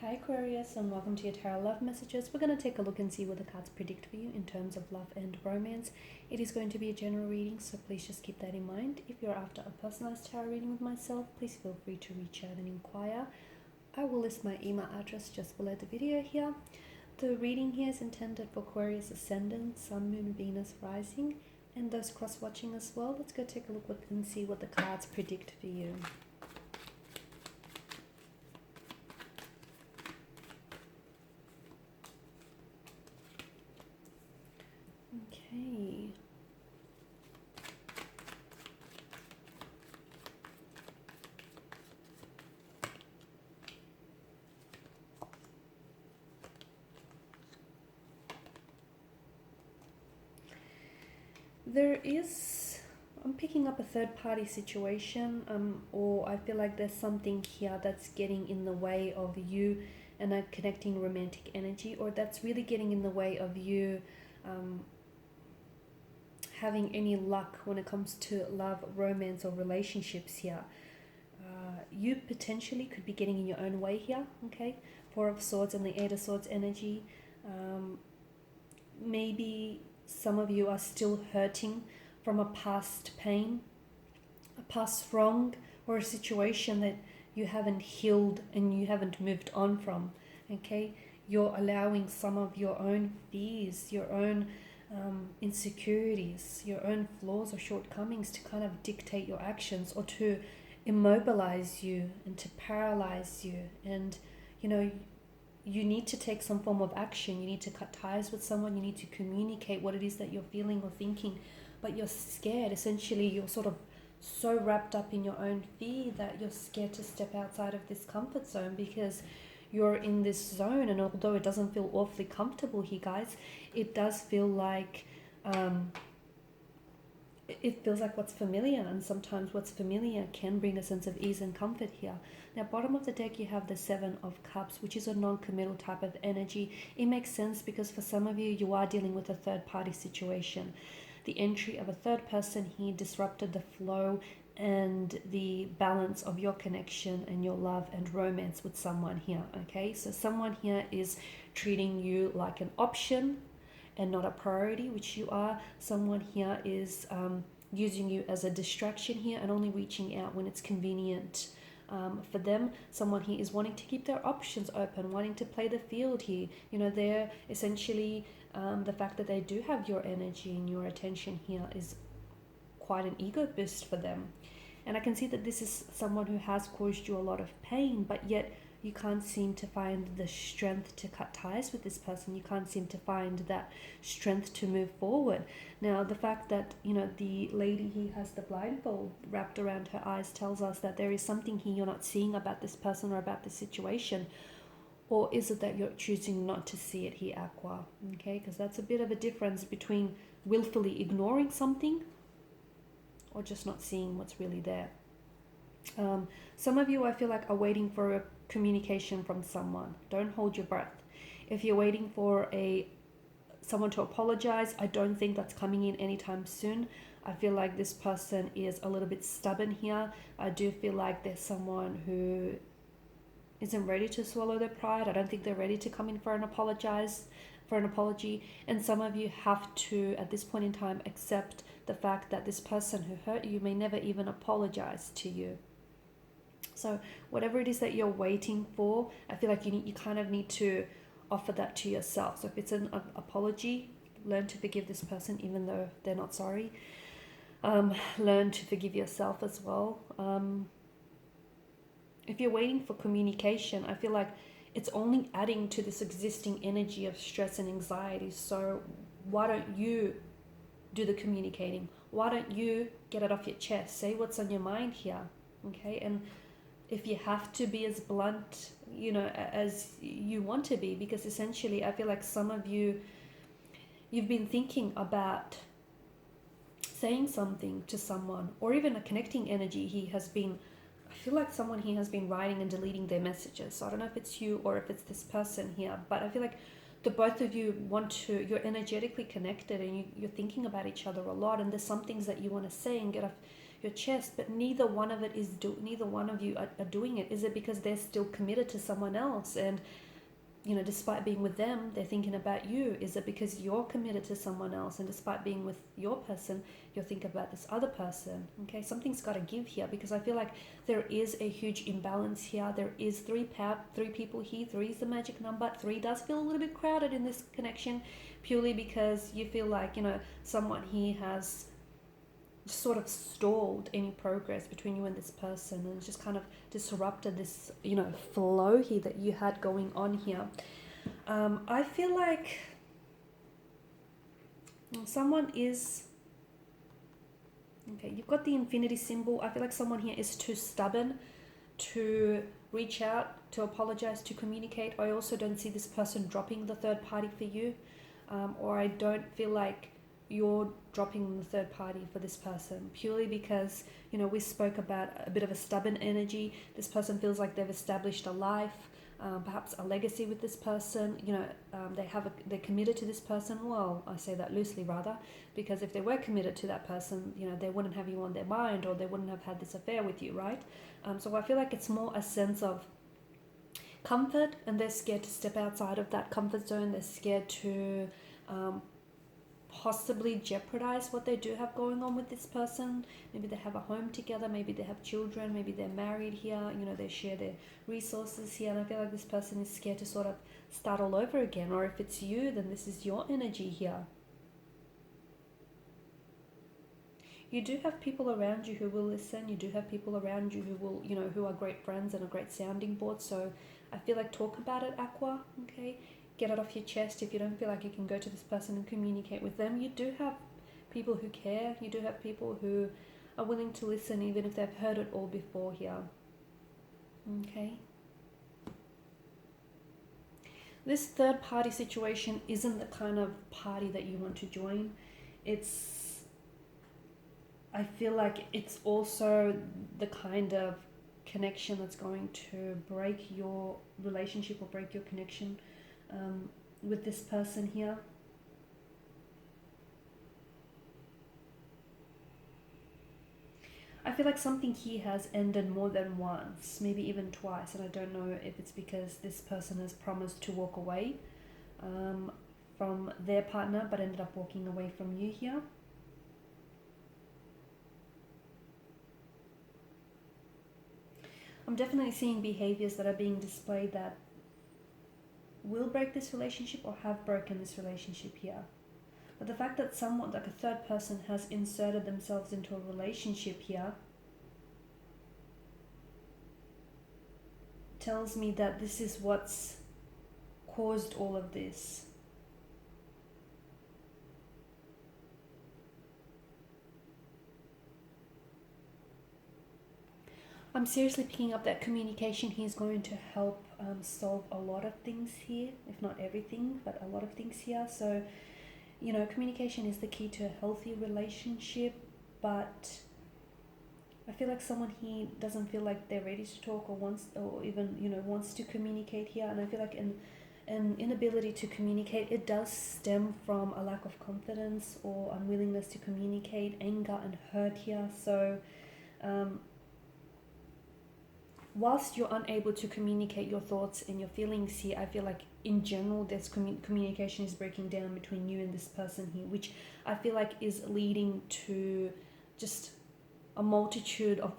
Hi Aquarius, and welcome to your tarot love messages. We're going to take a look and see what the cards predict for you in terms of love and romance. It is going to be a general reading, so please just keep that in mind. If you're after a personalized tarot reading with myself, please feel free to reach out and inquire. I will list my email address just below the video here. The reading here is intended for Aquarius ascendant, Sun, Moon, Venus, Rising, and those cross-watching as well. Let's go take a look and see what the cards predict for you. Okay. I'm picking up a third party situation, or I feel like there's something here that's getting in the way of you and a connecting romantic energy, or that's really getting in the way of you having any luck when it comes to love, romance, or relationships here. You potentially could be getting in your own way here, okay? Four of Swords and the Eight of Swords energy. Maybe some of you are still hurting from a past pain, a past wrong, or a situation that you haven't healed and you haven't moved on from, okay? You're allowing some of your own fears, your own insecurities, your own flaws or shortcomings to kind of dictate your actions, or to immobilize you and to paralyze you. And you need to take some form of action. You need to cut ties with someone. You need to communicate what it is that you're feeling or thinking, but you're scared. Essentially, you're sort of so wrapped up in your own fear that you're scared to step outside of this comfort zone, because you're in this zone. And although it doesn't feel awfully comfortable here, guys, it does feel like it feels like what's familiar, and sometimes what's familiar can bring a sense of ease and comfort here. Now, bottom of the deck, you have the Seven of Cups, which is a non-committal type of energy. It makes sense because for some of you, you are dealing with a third-party situation. The entry of a third person here disrupted the flow and the balance of your connection and your love and romance with someone here, okay? So someone here is treating you like an option and not a priority, which you are. Someone here is using you as a distraction here and only reaching out when it's convenient for them. Someone here is wanting to keep their options open, wanting to play the field here. They're essentially, the fact that they do have your energy and your attention here is quite an ego boost for them. And I can see that this is someone who has caused you a lot of pain, but yet you can't seem to find the strength to cut ties with this person. You can't seem to find that strength to move forward. Now, the fact that, the lady here has the blindfold wrapped around her eyes tells us that there is something here you're not seeing about this person or about this situation. Or is it that you're choosing not to see it here, Aqua? Okay, because that's a bit of a difference between willfully ignoring something or just not seeing what's really there. Some of you, I feel like, are waiting for a communication from someone. Don't hold your breath. If you're waiting for someone to apologize, I don't think that's coming in anytime soon. I feel like this person is a little bit stubborn here. I do feel like there's someone who isn't ready to swallow their pride. I don't think they're ready to come in for an apology. And some of you have to, at this point in time, accept the fact that this person who hurt you may never even apologize to you. So whatever it is that you're waiting for, I feel like you kind of need to offer that to yourself. So if it's an apology, learn to forgive this person even though they're not sorry. Learn to forgive yourself as well. If you're waiting for communication, I feel like it's only adding to this existing energy of stress and anxiety. So why don't you do the communicating? Why don't you get it off your chest? Say what's on your mind here, okay? And if you have to be as blunt, as you want to be, because essentially I feel like some of you, you've been thinking about saying something to someone, or even a connecting energy. I feel like someone here has been writing and deleting their messages. So I don't know if it's you or if it's this person here, but I feel like the both of you you're energetically connected and you're thinking about each other a lot, and there's some things that you want to say and your chest, but neither one of you are doing it. Is it because they're still committed to someone else, and despite being with them, they're thinking about you? Is it because you're committed to someone else, and despite being with your person, you're thinking about this other person? Okay, something's got to give here, because I feel like there is a huge imbalance here. There is three people here. 3 is the magic number. 3 does feel a little bit crowded in this connection, purely because you feel like, someone here has sort of stalled any progress between you and this person, and it's just kind of disrupted this flow here that you had going on here. I feel like someone is you've got the infinity symbol. I feel like someone here is too stubborn to reach out, to apologize, to communicate. I also don't see this person dropping the third party for you, or I don't feel like you're dropping the third party for this person, purely because we spoke about a bit of a stubborn energy. This person feels like they've established a life, perhaps a legacy with this person. They're committed to this person. Well, I say that loosely, rather, because if they were committed to that person, they wouldn't have you on their mind, or they wouldn't have had this affair with you, right? So I feel like it's more a sense of comfort, and they're scared to step outside of that comfort zone. They're scared to possibly jeopardize what they do have going on with this person. Maybe they have a home together, maybe they have children, maybe they're married here, they share their resources here, and I feel like this person is scared to sort of start all over again. Or if it's you, then this is your energy here. You do have people around you who will listen. You do have people around you who will, who are great friends and a great sounding board. So I feel like talk about it, Aqua, okay? Get it off your chest. If you don't feel like you can go to this person and communicate with them, you do have people who care. You do have people who are willing to listen, even if they've heard it all before here. Okay. This third party situation isn't the kind of party that you want to join. I feel like it's also the kind of connection that's going to break your relationship or break your connection with this person here. I feel like something here has ended more than once, maybe even twice, and I don't know if it's because this person has promised to walk away from their partner but ended up walking away from you here. I'm definitely seeing behaviors that are being displayed that will break this relationship or have broken this relationship here. But the fact that someone, like a third person, has inserted themselves into a relationship here tells me that this is what's caused all of this. I'm seriously picking up that communication here is going to help solve a lot of things here, if not everything, but a lot of things here. So, communication is the key to a healthy relationship, but I feel like someone here doesn't feel like they're ready to talk or wants to communicate here. And I feel like an inability to communicate, it does stem from a lack of confidence or unwillingness to communicate, anger and hurt here. So, whilst you're unable to communicate your thoughts and your feelings here, I feel like in general there's communication is breaking down between you and this person here, which I feel like is leading to just a multitude of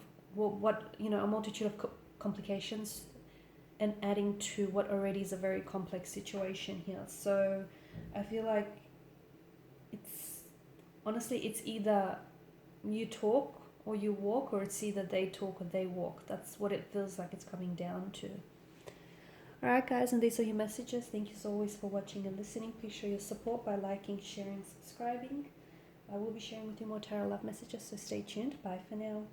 complications, and adding to what already is a very complex situation here. So I feel like it's either you talk or you walk, or it's either they talk or they walk. That's what it feels like it's coming down to. Alright guys, and these are your messages. Thank you as always for watching and listening. Please show your support by liking, sharing, subscribing. I will be sharing with you more tarot love messages, so stay tuned. Bye for now.